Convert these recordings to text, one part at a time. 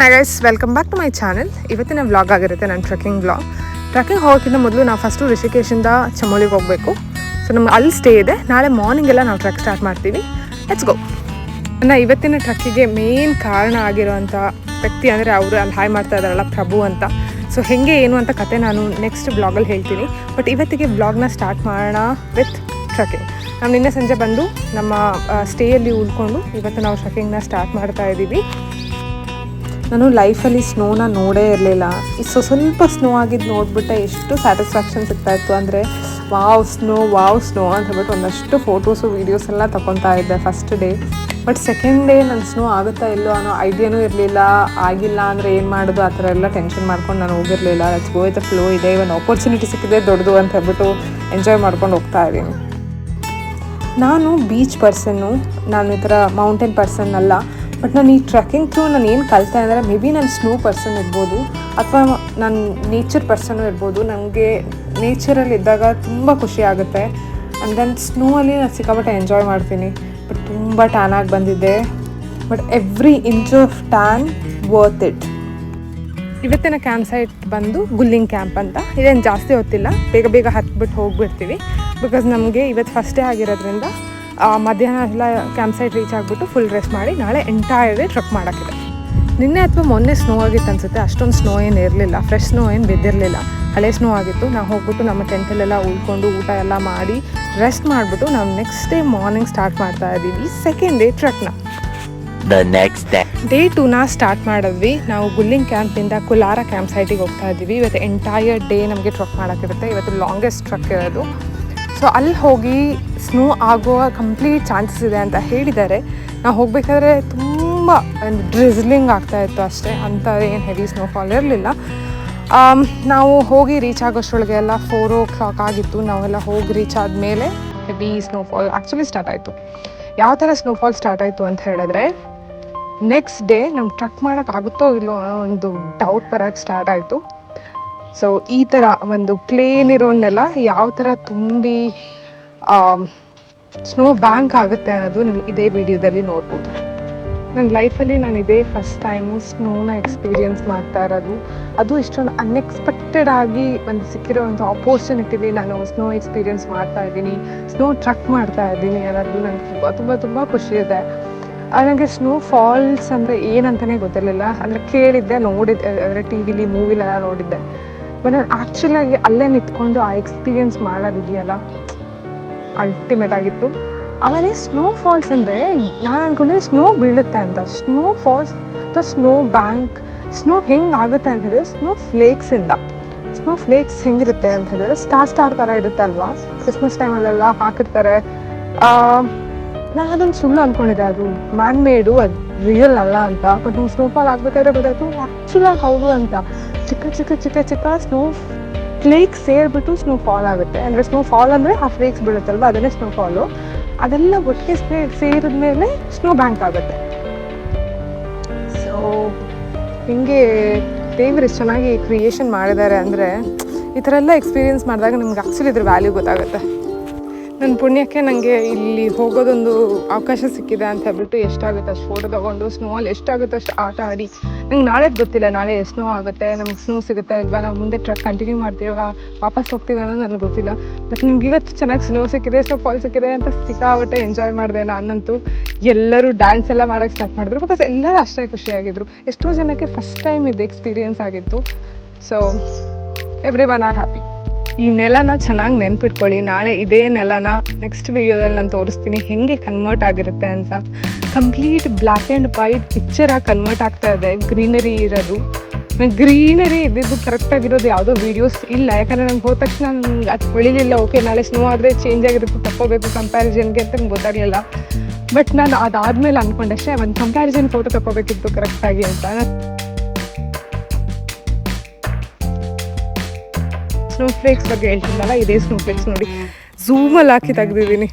Hi guys, welcome back to my channel. ಇವತ್ತಿನ vlog ಆಗಿರುತ್ತೆ ನನ್ನ ಟ್ರೆಕ್ಕಿಂಗ್ ವ್ಲಾಗ್. ಟ್ರೆಕ್ಕಿಂಗ್ ಹೋಗೋಕ್ಕಿಂತ ಮೊದಲು ನಾವು ಫಸ್ಟು ರಿಷಿಕೇಶಿಂದ ಚಮೋಲಿಗೆ ಹೋಗಬೇಕು. ಸೊ ನಮ್ಗೆ ಅಲ್ಲಿ ಸ್ಟೇ ಇದೆ. ನಾಳೆ ಮಾರ್ನಿಂಗೆಲ್ಲ ನಾವು ಟ್ರೆಕ್ ಸ್ಟಾರ್ಟ್ ಮಾಡ್ತೀವಿ. Let's go. ನನ್ನ ಇವತ್ತಿನ ಟ್ರೆಕ್ಕಿಗೆ ಮೇನ್ ಕಾರಣ ಆಗಿರೋವಂಥ ವ್ಯಕ್ತಿ ಅಂದರೆ ಅವರು ಅಲ್ಲಿ ಹಾಯ್ ಮಾಡ್ತಾ ಇದ್ದಾರಲ್ಲ, ಪ್ರಭು ಅಂತ. ಸೊ ಹೇಗೆ ಏನು ಅಂತ ಕತೆ ನಾನು ನೆಕ್ಸ್ಟ್ ವ್ಲಾಗಲ್ಲಿ ಹೇಳ್ತೀನಿ. ಬಟ್ ಇವತ್ತಿಗೆ ವ್ಲಾಗ್ನ ಸ್ಟಾರ್ಟ್ ಮಾಡೋಣ ವಿತ್ ಟ್ರೆಕ್ಕಿಂಗ್. ನಾವು ನಿನ್ನೆ ಸಂಜೆ ಬಂದು ನಮ್ಮ ಸ್ಟೇಯಲ್ಲಿ ಉಳ್ಕೊಂಡು ಇವತ್ತು ನಾವು ಟ್ರೆಕ್ಕಿಂಗ್ನ ಸ್ಟಾರ್ಟ್ ಮಾಡ್ತಾ ಇದ್ದೀವಿ. ನಾನು ಲೈಫಲ್ಲಿ ಸ್ನೋನ ನೋಡೇ ಇರಲಿಲ್ಲ. ಸ್ವಲ್ಪ ಸ್ನೋ ಆಗಿದ್ದು ನೋಡಿಬಿಟ್ಟೆ ಎಷ್ಟು ಸ್ಯಾಟಿಸ್ಫ್ಯಾಕ್ಷನ್ ಸಿಗ್ತಾಯಿತ್ತು ಅಂದರೆ ವಾವ್ ಸ್ನೋ ಅಂತ ಹೇಳ್ಬಿಟ್ಟು ಒಂದಷ್ಟು ಫೋಟೋಸು ವೀಡಿಯೋಸ್ ಎಲ್ಲ ತೊಗೊತಾ ಇದ್ದೆ first day. But second day ನನ್ನ ಸ್ನೋ ಆಗುತ್ತಾ ಇಲ್ಲೋ ಅನ್ನೋ ಐಡಿಯಾನೂ ಇರಲಿಲ್ಲ. ಆಗಿಲ್ಲ ಅಂದರೆ ಏನು ಮಾಡೋದು ಆ ಥರ ಎಲ್ಲ ಟೆನ್ಷನ್ ಮಾಡ್ಕೊಂಡು ನಾನು ಹೋಗಿರಲಿಲ್ಲ. Let's go with the flow. ಇದೆ ಒಂದು ಆಪರ್ಚುನಿಟಿ ಸಿಕ್ಕಿದೆ ದೊಡ್ಡದು ಅಂತ ಹೇಳ್ಬಿಟ್ಟು ಎಂಜಾಯ್ ಮಾಡ್ಕೊಂಡು ಹೋಗ್ತಾ ಇದ್ದೀನಿ. ನಾನು ಬೀಚ್ ಪರ್ಸನ್ನು, ನಾನು ಈ ಥರ ಮೌಂಟೇನ್ ಪರ್ಸನ್ ಅಲ್ಲ. ಬಟ್ ನಾನು ಈ ಟ್ರೆಕ್ಕಿಂಗ್ ಥ್ರೂ ನಾನು ಏನು ಕಲಿತೆ ಅಂದರೆ ಮೇ ಬಿ ನಾನು ಸ್ನೋ ಪರ್ಸನ್ ಇರ್ಬೋದು ಅಥವಾ ನಾನು ನೇಚರ್ ಪರ್ಸನ್ನು ಇರ್ಬೋದು. ನನಗೆ ನೇಚರಲ್ಲಿ ಇದ್ದಾಗ ತುಂಬ ಖುಷಿ ಆಗುತ್ತೆ. ಆ್ಯಂಡ್ ದೆನ್ ಸ್ನೋ ಅಲ್ಲಿ ನಾನು ಸಿಕ್ಕಾಪಟ್ಟೆ ಎಂಜಾಯ್ ಮಾಡ್ತೀನಿ. ಬಟ್ ತುಂಬ ಟ್ಯಾನ್ ಆಗಿ ಬಂದಿದ್ದೆ. But every inch of tan worth it. ಇವತ್ತಿನ ಕ್ಯಾಂಪ್ ಸೈಟ್ ಬಂದು ಗುಲ್ಲಿಂಗ್ ಕ್ಯಾಂಪ್ ಅಂತ. ಇದೇನು ಜಾಸ್ತಿ ಹೊತ್ತಿಲ್ಲ, ಬೇಗ ಹತ್ಬಿಟ್ಟು ಹೋಗಿಬಿಡ್ತೀವಿ. ಬಿಕಾಸ್ ನಮಗೆ ಇವತ್ತು ಫಸ್ಟ್ ಡೇ ಆಗಿರೋದ್ರಿಂದ ಮಧ್ಯಾಹ್ನ ಎಲ್ಲ ಕ್ಯಾಂಪ್ ಸೈಟ್ ರೀಚ್ ಆಗಿಬಿಟ್ಟು ಫುಲ್ ರೆಸ್ಟ್ ಮಾಡಿ ನಾಳೆ ಎಂಟೈರ್ ಡೇ ಟ್ರೆಕ್ ಮಾಡೋಕ್ಕಿದೆ. ನಿನ್ನೆ ಅಥವಾ ಮೊನ್ನೆ ಸ್ನೋ ಆಗಿತ್ತು ಅನಿಸುತ್ತೆ. ಅಷ್ಟೊಂದು ಸ್ನೋ ಏನು ಇರಲಿಲ್ಲ, ಫ್ರೆಶ್ ಸ್ನೋ ಏನು ಬಿದ್ದಿರಲಿಲ್ಲ, ಹಳೆ ಸ್ನೋ ಆಗಿತ್ತು. ನಾವು ಹೋಗ್ಬಿಟ್ಟು ನಮ್ಮ ಟೆಂಟಲ್ಲೆಲ್ಲ ಉಳ್ಕೊಂಡು ಊಟ ಎಲ್ಲ ಮಾಡಿ ರೆಸ್ಟ್ ಮಾಡಿಬಿಟ್ಟು ನಾವು ನೆಕ್ಸ್ಟ್ ಡೇ ಮಾರ್ನಿಂಗ್ ಸ್ಟಾರ್ಟ್ ಮಾಡ್ತಾ ಇದ್ದೀವಿ ಸೆಕೆಂಡ್ ಡೇ ಟ್ರೆಕ್ನ. ಡೇ 2ನ ಸ್ಟಾರ್ಟ್ ಮಾಡಿದ್ವಿ. ನಾವು ಗುಲ್ಲಿಂಗ್ ಕ್ಯಾಂಪಿಂದ ಕುಲಾರ ಕ್ಯಾಂಪ್ ಸೈಟಿಗೆ ಹೋಗ್ತಾ ಇದ್ದೀವಿ. ಇವತ್ತು ಎಂಟೈರ್ ಡೇ ನಮಗೆ ಟ್ರೆಕ್ ಮಾಡೋಕ್ಕಿರುತ್ತೆ. ಇವತ್ತು ಲಾಂಗೆಸ್ಟ್ ಟ್ರೆಕ್ ಇರೋದು. ಸೊ ಅಲ್ಲಿ ಹೋಗಿ ಸ್ನೋ ಆಗುವ ಕಂಪ್ಲೀಟ್ ಚಾನ್ಸಸ್ ಇದೆ ಅಂತ ಹೇಳಿದ್ದಾರೆ. ನಾವು ಹೋಗಬೇಕಾದ್ರೆ ತುಂಬ ಡ್ರಿಸ್ಲಿಂಗ್ ಆಗ್ತಾಯಿತ್ತು ಅಷ್ಟೇ, ಅಂಥ ಏನು ಹೆವಿ ಸ್ನೋಫಾಲ್ ಇರಲಿಲ್ಲ. ನಾವು ಹೋಗಿ ರೀಚ್ ಆಗೋಷ್ಟರೊಳಗೆ ಎಲ್ಲ 4 o'clock ಆಗಿತ್ತು. ನಾವೆಲ್ಲ ಹೋಗಿ ರೀಚ್ ಆದಮೇಲೆ ಹೆವಿ ಸ್ನೋಫಾಲ್ ಆ್ಯಕ್ಚುಲಿ ಸ್ಟಾರ್ಟ್ ಆಯಿತು. ಯಾವ ಥರ ಸ್ನೋಫಾಲ್ ಸ್ಟಾರ್ಟ್ ಆಯಿತು ಅಂತ ಹೇಳಿದ್ರೆ, ನೆಕ್ಸ್ಟ್ ಡೇ ನಮ್ಗೆ ಟ್ರೆಕ್ ಮಾಡೋಕ್ಕಾಗುತ್ತೋ ಇಲ್ಲೋ ಅನ್ನೋ ಒಂದು ಡೌಟ್ ಬರೋಕ್ಕೆ ಸ್ಟಾರ್ಟ್ ಆಯಿತು. ಸೊ ಈ ಥರ ಒಂದು ಪ್ಲೇನ್ ಇರೋನ್ನೆಲ್ಲ ಯಾವ ಥರ ತುಂಬಿ ಸ್ನೋ ಬ್ಯಾಂಕ್ ಆಗುತ್ತೆ ಅನ್ನೋದು ನೀವು ಇದೇ ವಿಡಿಯೋದಲ್ಲಿ ನೋಡ್ಬೋದು. ನನ್ನ ಲೈಫಲ್ಲಿ ನಾನು ಇದೇ ಫಸ್ಟ್ ಟೈಮು ಸ್ನೋನ ಎಕ್ಸ್ಪೀರಿಯನ್ಸ್ ಮಾಡ್ತಾ ಇರೋದು. ಅದು ಇಷ್ಟೊಂದು ಅನ್ಎಕ್ಸ್ಪೆಕ್ಟೆಡ್ ಆಗಿ ಒಂದು ಸಿಕ್ಕಿರೋವಂಥ ಆಪರ್ಚುನಿಟಿಲಿ ನಾನು ಸ್ನೋ ಎಕ್ಸ್ಪೀರಿಯನ್ಸ್ ಮಾಡ್ತಾ ಇದ್ದೀನಿ, ಸ್ನೋ ಟ್ರೆಕ್ ಮಾಡ್ತಾ ಇದ್ದೀನಿ ಅನ್ನೋದು ನನಗೆ ತುಂಬ ಖುಷಿ ಇದೆ. ನನಗೆ ಸ್ನೋ ಫಾಲ್ಸ್ ಅಂದರೆ ಏನಂತಲೇ ಗೊತ್ತಿರಲಿಲ್ಲ. ಅಂದರೆ ಕೇಳಿದ್ದೆ, ನೋಡಿದ್ದೆ, ಅಂದರೆ ಟಿ ವಿಲಿ ಮೂವಿಲೆಲ್ಲ ನೋಡಿದ್ದೆ. ಬಟ್ ನಾನು ಆ್ಯಕ್ಚುಲಾಗಿ ಅಲ್ಲೇ ನಿಂತ್ಕೊಂಡು ಆ ಎಕ್ಸ್ಪೀರಿಯನ್ಸ್ ಮಾಡೋದಿದೆಯಲ್ಲ, ಅಲ್ಟಿಮೇಟ್ ಆಗಿತ್ತು. ಆಮೇಲೆ ಸ್ನೋ ಫಾಲ್ಸ್ ಅಂದರೆ ನಾನು ಅಂದ್ಕೊಂಡಿದ್ದೆ ಸ್ನೋ ಬೀಳುತ್ತೆ ಅಂತ. ಸ್ನೋ ಫಾಲ್ಸ್ ಅಥವಾ ಸ್ನೋ ಬ್ಯಾಂಕ್, ಸ್ನೋ ಹೆಂಗೆ ಆಗುತ್ತೆ ಅಂತ ಹೇಳಿದ್ರೆ ಸ್ನೋ ಫ್ಲೇಕ್ಸ್ ಹೆಂಗಿರುತ್ತೆ ಅಂತ ಹೇಳಿದ್ರೆ ಸ್ಟಾರ್ ಥರ ಇರುತ್ತೆ ಅಲ್ವಾ, ಕ್ರಿಸ್ಮಸ್ ಟೈಮಲ್ಲೆಲ್ಲ ಹಾಕಿರ್ತಾರೆ. ನಾನು ಅದನ್ನು ಸುಳ್ಳು ಅಂದ್ಕೊಂಡಿದ್ದೆ, ಅದು ಮ್ಯಾನ್ ಮೇಡು, ಅದು ರಿಯಲ್ ಅಲ್ಲ ಅಂತ. ಬಟ್ ನೀವು ಸ್ನೋಫಾಲ್ ಆಗಬೇಕಾದ್ರೆ ಗೊತ್ತಾಯ್ತು ಆ್ಯಕ್ಚುಲಾಗಿ ಹೌದು ಅಂತ. ಚಿಕ್ಕ ಸ್ನೋ ಫ್ಲೇಕ್ಸ್ ಸೇರಿಬಿಟ್ಟು ಸ್ನೋ ಫಾಲ್ ಆಗುತ್ತೆ. ಅಂದರೆ ಸ್ನೋ ಫಾಲ್ ಅಂದರೆ ಆ ಫ್ಲೇಕ್ಸ್ ಬೀಳುತ್ತಲ್ವ, ಅದನ್ನೇ ಸ್ನೋ ಫಾಲು. ಅದೆಲ್ಲ ಒಟ್ಟಿಗೆ ಸೇರಿದ ಮೇಲೆ ಸ್ನೋ ಬ್ಯಾಂಕ್ ಆಗುತ್ತೆ. ಸೊ ಹಿಂಗೆ ದೇವರು ಎಷ್ಟು ಚೆನ್ನಾಗಿ ಕ್ರಿಯೇಷನ್ ಮಾಡಿದ್ದಾರೆ ಅಂದರೆ, ಈ ಥರ ಎಲ್ಲ ಎಕ್ಸ್ಪೀರಿಯೆನ್ಸ್ ಮಾಡಿದಾಗ ನಿಮ್ಗೆ ಆ್ಯಕ್ಚುಲಿ ಇದ್ರ ವ್ಯಾಲ್ಯೂ ಗೊತ್ತಾಗುತ್ತೆ. ನನ್ನ ಪುಣ್ಯಕ್ಕೆ ನನಗೆ ಇಲ್ಲಿ ಹೋಗೋದೊಂದು ಅವಕಾಶ ಸಿಕ್ಕಿದೆ ಅಂತ ಹೇಳ್ಬಿಟ್ಟು ಎಷ್ಟಾಗುತ್ತೆ ಅಷ್ಟು ಫೋಟೋ ತೊಗೊಂಡು ಸ್ನೋಲ್ಲಿ ಎಷ್ಟಾಗುತ್ತೆ ಅಷ್ಟು ಆಟ ಆಡಿ. ನಂಗೆ ನಾಳೆ ಗೊತ್ತಿಲ್ಲ ನಾಳೆ ಸ್ನೋ ಆಗುತ್ತೆ, ನಮ್ಗೆ ಸ್ನೋ ಸಿಗುತ್ತೆ ಇಲ್ವಾ, ನಾವು ಮುಂದೆ ಟ್ರೆಕ್ ಕಂಟಿನ್ಯೂ ಮಾಡ್ತೀವ, ವಾಪಸ್ ಹೋಗ್ತೀವಿ ಅನ್ನೋದು ನನಗೆ ಗೊತ್ತಿಲ್ಲ. ಬಟ್ ನಿಮ್ಗೆ ಇವತ್ತು ಚೆನ್ನಾಗಿ ಸ್ನೋ ಸಿಕ್ಕಿದೆ, ಸ್ನೋ ಫಾಲ್ ಸಿಕ್ಕಿದೆ ಅಂತ ಸಿಕ್ಕಾಬಿಟ್ಟೆ ಎಂಜಾಯ್ ಮಾಡಿದೆ. ನಾನಂತೂ ಎಲ್ಲರೂ ಡ್ಯಾನ್ಸ್ ಎಲ್ಲ ಮಾಡೋಕ್ಕೆ ಸ್ಟಾರ್ಟ್ ಮಾಡಿದ್ರು. ಬಿಕಾಸ್ ಎಲ್ಲರೂ ಅಷ್ಟೇ ಖುಷಿಯಾಗಿದ್ದರು. ಎಷ್ಟೋ ಜನಕ್ಕೆ ಫಸ್ಟ್ ಟೈಮ್ ಇದು ಎಕ್ಸ್ಪೀರಿಯೆನ್ಸ್ ಆಗಿತ್ತು. So every one are happy. ಈ ನೆಲನ ಚೆನ್ನಾಗಿ ನೆನ್ಪಿಟ್ಕೊಳ್ಳಿ. ನಾಳೆ ಇದೇ ನೆಲನ ನೆಕ್ಸ್ಟ್ ವಿಡಿಯೋದಲ್ಲಿ ನಾನು ತೋರಿಸ್ತೀನಿ ಹೆಂಗೆ ಕನ್ವರ್ಟ್ ಆಗಿರುತ್ತೆ ಅಂತ. ಕಂಪ್ಲೀಟ್ ಬ್ಲ್ಯಾಕ್ ಆ್ಯಂಡ್ ವೈಟ್ ಪಿಕ್ಚರಾಗಿ ಕನ್ವರ್ಟ್ ಆಗ್ತಾ ಇದೆ. ಗ್ರೀನರಿ ಇರೋದು, ಗ್ರೀನರಿ ಇದ್ದಿದ್ದು ಕರೆಕ್ಟಾಗಿರೋದು ಯಾವುದೋ ವೀಡಿಯೋಸ್ ಇಲ್ಲ. ಯಾಕಂದರೆ ನಂಗೆ ಹೋದ ತಕ್ಷಣ ನಂಗೆ ಅದು ಹೊಳಿಲಿಲ್ಲ. ಓಕೆ ನಾಳೆ ಸ್ನೋ ಆದರೆ ಚೇಂಜ್ ಆಗಿರುತ್ತೆ, ತಗೋಬೇಕು ಕಂಪ್ಯಾರಿಸನ್ಗೆ ಅಂತ ನಂಗೆ ಗೊತ್ತಾಗಲಿಲ್ಲ. ಬಟ್ ನಾನು ಅದಾದಮೇಲೆ ಅಂದ್ಕೊಂಡೆ ಅಷ್ಟೇ ಒಂದು ಕಂಪ್ಯಾರಿಸನ್ ಫೋಟೋ ತಗೋಬೇಕಿತ್ತು ಕರೆಕ್ಟಾಗಿ ಅಂತ. ಸ್ನೋ ಫ್ಲೇಕ್ಸ್ ಬಗ್ಗೆ ಹೇಳ್ತಿದ್ದಲ್ಲ, ಇದೇ ಸ್ನೋ ಫ್ಲೇಕ್ಸ್ ನೋಡಿ, ಝೂಮಲ್ಲಿ ಹಾಕಿ ತೆಗೆದಿದ್ದೀನಿ.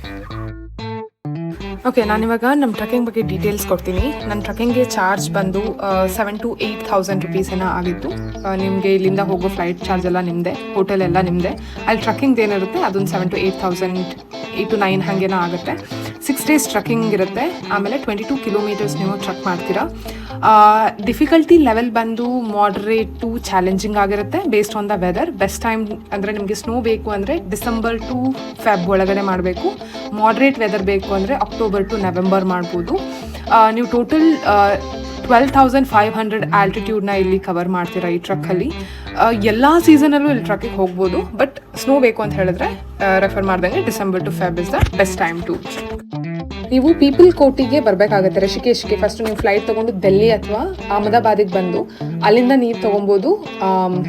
ಓಕೆ, ನಾನಿವಾಗ ನಮ್ಮ ಟ್ರೆಕ್ಕಿಂಗ್ ಬಗ್ಗೆ ಡೀಟೇಲ್ಸ್ ಕೊಡ್ತೀನಿ. ನನ್ನ ಟ್ರೆಕ್ಕಿಂಗ್ಗೆ ಚಾರ್ಜ್ ಬಂದು 7,000 to 8,000 rupees ಏನೋ ಆಗಿತ್ತು. ನಿಮಗೆ ಇಲ್ಲಿಂದ ಹೋಗೋ ಫ್ಲೈಟ್ ಚಾರ್ಜ್ ಎಲ್ಲ ನಿಮ್ಮದೇ, ಹೋಟೆಲ್ ಎಲ್ಲ ನಿಮ್ಮದೇ. ಅಲ್ಲಿ ಟ್ರೆಕ್ಕಿಂಗ್ ಏನಿರುತ್ತೆ ಅದೊಂದು 7,000 to 8,000, 8 to 9 ಹಾಗೇನೋ ಆಗುತ್ತೆ. 6 days ಟ್ರಕ್ಕಿಂಗ್ ಇರುತ್ತೆ. ಆಮೇಲೆ 22 ಕಿಲೋಮೀಟರ್ಸ್ ನೀವು ಟ್ರಕ್ ಮಾಡ್ತೀರಾ. ಡಿಫಿಕಲ್ಟಿ ಲೆವೆಲ್ ಬಂದು ಮಾಡ್ರೇಟ್ ಟು ಚಾಲೆಂಜಿಂಗ್ ಆಗಿರುತ್ತೆ based on the weather. Best time ಅಂದರೆ ನಿಮಗೆ ಸ್ನೋ ಬೇಕು ಅಂದರೆ ಡಿಸೆಂಬರ್ ಟು ಫೆಬ್ ಒಳಗಡೆ ಮಾಡಬೇಕು. ಮಾಡ್ರೇಟ್ ವೆದರ್ ಬೇಕು ಅಂದರೆ ಅಕ್ಟೋಬರ್ ಟು ನವೆಂಬರ್ ಮಾಡ್ಬೋದು. ನೀವು ಟೋಟಲ್ 12,500 ಆಲ್ಟಿಟ್ಯೂಡ್ನ ಇಲ್ಲಿ ಕವರ್ ಮಾಡ್ತೀರಾ ಈ ಟ್ರಕ್ಕಲ್ಲಿ. ಎಲ್ಲ ಸೀಸನಲ್ಲೂ ಇಲ್ಲಿ ಟ್ರಕ್ಕಿಗೆ ಹೋಗ್ಬೋದು, ಬಟ್ ಸ್ನೋ ಬೇಕು ಅಂತ ಹೇಳಿದ್ರೆ ರೆಫರ್ ಮಾಡ್ದಂಗೆ December to Feb is the best time to. ನೀವು ಪೀಪಲ್ ಕೋಟಿಗೆ ಬರಬೇಕಾಗುತ್ತೆ, ಋಷಿಕೇಶ್ಗೆ. ಫಸ್ಟ್ ನೀವು ಫ್ಲೈಟ್ ತೊಗೊಂಡು ಡೆಲ್ಲಿ ಅಥವಾ ಅಹಮದಾಬಾದಿಗೆ ಬಂದು ಅಲ್ಲಿಂದ ನೀವು ತೊಗೊಬೋದು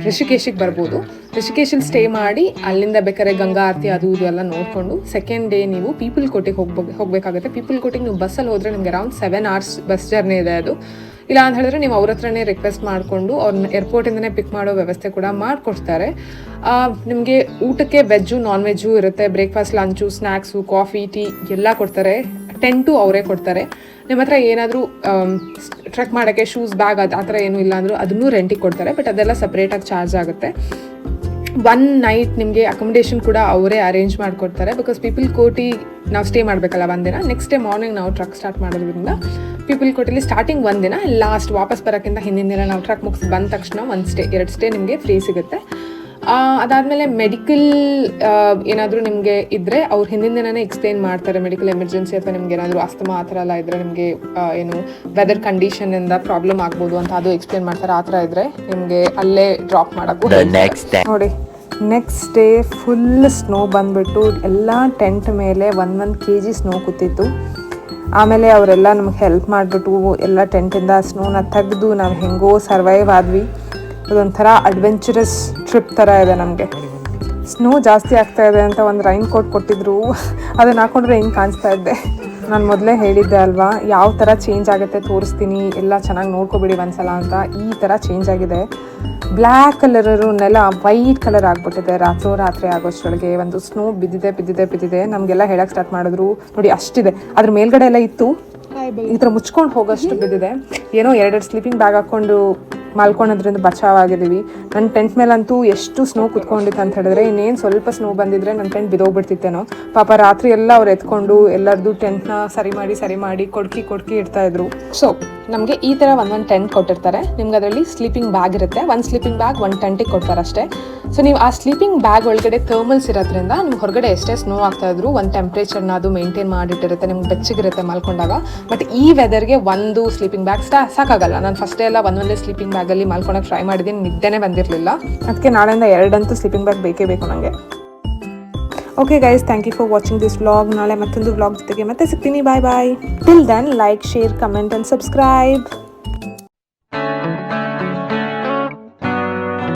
ಋಷಿಕೇಶಿಗೆ ಬರ್ಬೋದು. ಋಷಿಕೇಶಲ್ಲಿ ಸ್ಟೇ ಮಾಡಿ ಅಲ್ಲಿಂದ ಬೇಕಾದ್ರೆ ಗಂಗಾ ಆರತಿ ಅದು ಇದು ಎಲ್ಲ ನೋಡಿಕೊಂಡು ಸೆಕೆಂಡ್ ಡೇ ನೀವು ಪೀಪಲ್ ಕೋಟಿಗೆ ಹೋಗಬೇಕಾಗುತ್ತೆ. ಪೀಪಲ್ ಕೋಟಿಗೆ ನೀವು ಬಸ್ಸಲ್ಲಿ ಹೋದರೆ ನಿಮಗೆ ಅರೌಂಡ್ 7 hours ಬಸ್ ಜರ್ನಿ ಇದೆ ಅದು. ಇಲ್ಲ ಅಂತ ಹೇಳಿದ್ರೆ ನೀವು ಅವ್ರ ಹತ್ರನೇ ರಿಕ್ವೆಸ್ಟ್ ಮಾಡಿಕೊಂಡು ಅವ್ರನ್ನ ಏರ್ಪೋರ್ಟಿಂದನೇ ಪಿಕ್ ಮಾಡೋ ವ್ಯವಸ್ಥೆ ಕೂಡ ಮಾಡಿಕೊಡ್ತಾರೆ. ನಿಮಗೆ ಊಟಕ್ಕೆ ವೆಜ್ಜು ನಾನ್ ವೆಜ್ಜು ಇರುತ್ತೆ. Breakfast, lunch, snacks, coffee, tea ಎಲ್ಲ ಕೊಡ್ತಾರೆ. ಟೆಂಟು ಅವರೇ ಕೊಡ್ತಾರೆ. ನಿಮ್ಮ ಹತ್ರ ಏನಾದರೂ ಟ್ರೆಕ್ ಮಾಡೋಕ್ಕೆ ಶೂಸ್, ಬ್ಯಾಗ್ ಆ ಥರ ಏನೂ ಇಲ್ಲ ಅಂದರೂ ಅದನ್ನೂ ರೆಂಟಿಗೆ ಕೊಡ್ತಾರೆ. ಬಟ್ ಅದೆಲ್ಲ ಸಪ್ರೇಟಾಗಿ ಚಾರ್ಜ್ ಆಗುತ್ತೆ. 1 night ನಿಮಗೆ ಅಕೊಮಡೇಷನ್ ಕೂಡ ಅವರೇ ಅರೇಂಜ್ ಮಾಡಿಕೊಡ್ತಾರೆ. ಬಿಕಾಸ್ ಪೀಪಲ್ ಕೋಟಿ ನಾವು ಸ್ಟೇ ಮಾಡಬೇಕಲ್ಲ ಒಂದಿನ. ನೆಕ್ಸ್ಟ್ ಡೇ ಮಾರ್ನಿಂಗ್ ನಾವು ಟ್ರಕ್ ಸ್ಟಾರ್ಟ್ ಮಾಡೋದ್ರಿಂದ ಪೀಪಲ್ ಕೋಟಿಲಿ ಸ್ಟಾರ್ಟಿಂಗ್ ಒಂದಿನ, ಲಾಸ್ಟ್ ವಾಪಸ್ ಬರೋಕ್ಕಿಂತ ಹಿಂದಿನ ದಿನ ನಾವು ಟ್ರಕ್ ಮುಗಿಸಿ ಬಂದ ತಕ್ಷಣ 1 stay 2 stay ನಿಮಗೆ ಫ್ರೀ ಸಿಗುತ್ತೆ. ಅದಾದಮೇಲೆ ಮೆಡಿಕಲ್ ಏನಾದರೂ ನಿಮಗೆ ಇದ್ದರೆ ಅವ್ರು ಹಿಂದಿನ ದಿನನೇ ಎಕ್ಸ್ಪ್ಲೇನ್ ಮಾಡ್ತಾರೆ. ಮೆಡಿಕಲ್ ಎಮರ್ಜೆನ್ಸಿ ಅಥವಾ ನಿಮ್ಗೆ ಏನಾದರೂ ಅಸ್ತಮಾ ಆ ಥರ ಎಲ್ಲ ಇದ್ದರೆ, ನಿಮಗೆ ಏನು ವೆದರ್ ಕಂಡೀಷನಿಂದ ಪ್ರಾಬ್ಲಮ್ ಆಗ್ಬೋದು ಅಂತ ಅದು ಎಕ್ಸ್ಪ್ಲೇನ್ ಮಾಡ್ತಾರೆ. ಆ ಥರ ಇದ್ದರೆ ನಿಮಗೆ ಅಲ್ಲೇ ಡ್ರಾಪ್ ಮಾಡೋಕ್ಕೂ ನೋಡಿ. ನೆಕ್ಸ್ಟ್ ಡೇ ಫುಲ್ ಸ್ನೋ ಬಂದುಬಿಟ್ಟು ಎಲ್ಲ ಟೆಂಟ್ ಮೇಲೆ 1 kg ಸ್ನೋ ಕೂತಿತ್ತು. ಆಮೇಲೆ ಅವರೆಲ್ಲ ನಮ್ಗೆ ಹೆಲ್ಪ್ ಮಾಡಿಬಿಟ್ಟು ಎಲ್ಲ ಟೆಂಟಿಂದ ಸ್ನೋನ ತೆಗೆದು ನಾವು ಹೆಂಗೋ ಸರ್ವೈವ್ ಆದ್ವಿ. ಅದೊಂಥರ ಅಡ್ವೆಂಚರಸ್ ಟ್ರಿಪ್ ಥರ ಇದೆ ನಮಗೆ. ಸ್ನೋ ಜಾಸ್ತಿ ಆಗ್ತಾ ಇದೆ ಅಂತ ಒಂದು ರೈನ್ ಕೋಟ್ ಕೊಟ್ಟಿದ್ರು, ಅದನ್ನು ಹಾಕೊಂಡ್ರೆ ಹೆಂಗೆ ಕಾಣಿಸ್ತಾ ಇದ್ದೆ. ನಾನು ಮೊದಲೇ ಹೇಳಿದ್ದೆ ಅಲ್ವಾ, ಯಾವ ಥರ ಚೇಂಜ್ ಆಗುತ್ತೆ ತೋರಿಸ್ತೀನಿ, ಎಲ್ಲ ಚೆನ್ನಾಗಿ ನೋಡ್ಕೊಬಿಡಿ ಒಂದ್ಸಲ ಅಂತ. ಈ ಥರ ಚೇಂಜ್ ಆಗಿದೆ. ಬ್ಲ್ಯಾಕ್ ಕಲರು ನೆಲ ವೈಟ್ ಕಲರ್ ಆಗಿಬಿಟ್ಟಿದೆ ರಾತ್ರಿ ಆಗೋಷ್ಟೊಳಗೆ. ಒಂದು ಸ್ನೋ ಬಿದ್ದಿದೆ. ನಮಗೆಲ್ಲ ಹೇಳಕ್ಕೆ ಸ್ಟಾರ್ಟ್ ಮಾಡಿದ್ರು. ನೋಡಿ ಅಷ್ಟಿದೆ, ಅದ್ರ ಮೇಲ್ಗಡೆ ಎಲ್ಲ ಇತ್ತು, ಈ ಥರ ಮುಚ್ಕೊಂಡು ಹೋಗೋಷ್ಟು ಬಿದ್ದಿದೆ. ಏನೋ 2 ಸ್ಲೀಪಿಂಗ್ ಬ್ಯಾಗ್ ಹಾಕ್ಕೊಂಡು ಮಲ್ಕೊಳೋದ್ರಿಂದ ಬಚಾವಾಗಿದ್ದೀವಿ. ನನ್ನ ಟೆಂಟ್ ಮೇಲಂತೂ ಎಷ್ಟು ಸ್ನೋ ಕುತ್ಕೊಂಡಿತ್ತು ಅಂತ ಹೇಳಿದ್ರೆ, ಇನ್ನೇನು ಸ್ವಲ್ಪ ಸ್ನೋ ಬಂದಿದ್ರೆ ನನ್ನ ಟೆಂಟ್ ಬಿದ್ದೋಗ್ಬಿಡ್ತಿತ್ತೇನೋ. ಪಾಪ ರಾತ್ರಿ ಎಲ್ಲ ಅವ್ರು ಎತ್ಕೊಂಡು ಎಲ್ಲರದ್ದು ಟೆಂಟ್ನ ಸರಿ ಮಾಡಿ ಕೊಡ್ಕಿ ಇಡ್ತಾಯಿದ್ರು. ಸೊ ನಮಗೆ ಈ ಥರ ಒಂದು ಟೆಂಟ್ ಕೊಟ್ಟಿರ್ತಾರೆ. ನಿಮ್ಗೆ ಅದರಲ್ಲಿ ಸ್ಲೀಪಿಂಗ್ ಬ್ಯಾಗ್ ಇರುತ್ತೆ. 1 ಸ್ಲೀಪಿಂಗ್ ಬ್ಯಾಗ್ 1 ಟೆಂಟಿಗೆ ಕೊಡ್ತಾರೆ ಅಷ್ಟೇ. ಸೊ ನೀವು ಆ ಸ್ಲೀಪಿಂಗ್ ಬ್ಯಾಗ್ ಒಳಗಡೆ ಥರ್ಮಲ್ಸ್ ಇರೋದ್ರಿಂದ ನಿಮ್ಗೆ ಹೊರಗಡೆ ಎಷ್ಟೇ ಸ್ನೋ ಆಗ್ತಾಯಿದ್ರು ಒಂದು ಟೆಂಪ್ರೇಚರ್ನ ಅದು ಮೇಂಟೈನ್ ಮಾಡಿಟ್ಟಿರುತ್ತೆ. ನಿಮ್ಗೆ ಬೆಚ್ಚಗಿರುತ್ತೆ ಮಲ್ಕೊಂಡಾಗ. ಬಟ್ ಈ ವೆದರ್ಗೆ 1 ಸ್ಲೀಪಿಂಗ್ ಬ್ಯಾಗ್ ಸಾಕಾಗಲ್ಲ. ನಾನು ಫಸ್ಟೇ ಎಲ್ಲ ಒಂದೊಂದೇ ಸ್ಲೀಪಿಂಗ್ ಬ್ಯಾಗಲ್ಲಿ ಮಲ್ಕೊಳಕ್ಕೆ ಟ್ರೈ ಮಾಡಿದ್ದೀನಿ, ನಿದ್ದೆನೇ ಬಂದಿರಲಿಲ್ಲ. ಅದಕ್ಕೆ ನಾಳೆಯಿಂದ 2 ಸ್ಲೀಪಿಂಗ್ ಬ್ಯಾಗ್ ಬೇಕೇ ಬೇಕು ನನಗೆ. Okay guys, thank you for watching this vlog. ನಾಳೆ ಮತ್ತೊಂದು ವ್ಲಾಗ್ ಜೊತೆಗೆ ಮತ್ತೆ ಸಿಗ್ತೀನಿ. Bye. Till then like, share, comment and subscribe.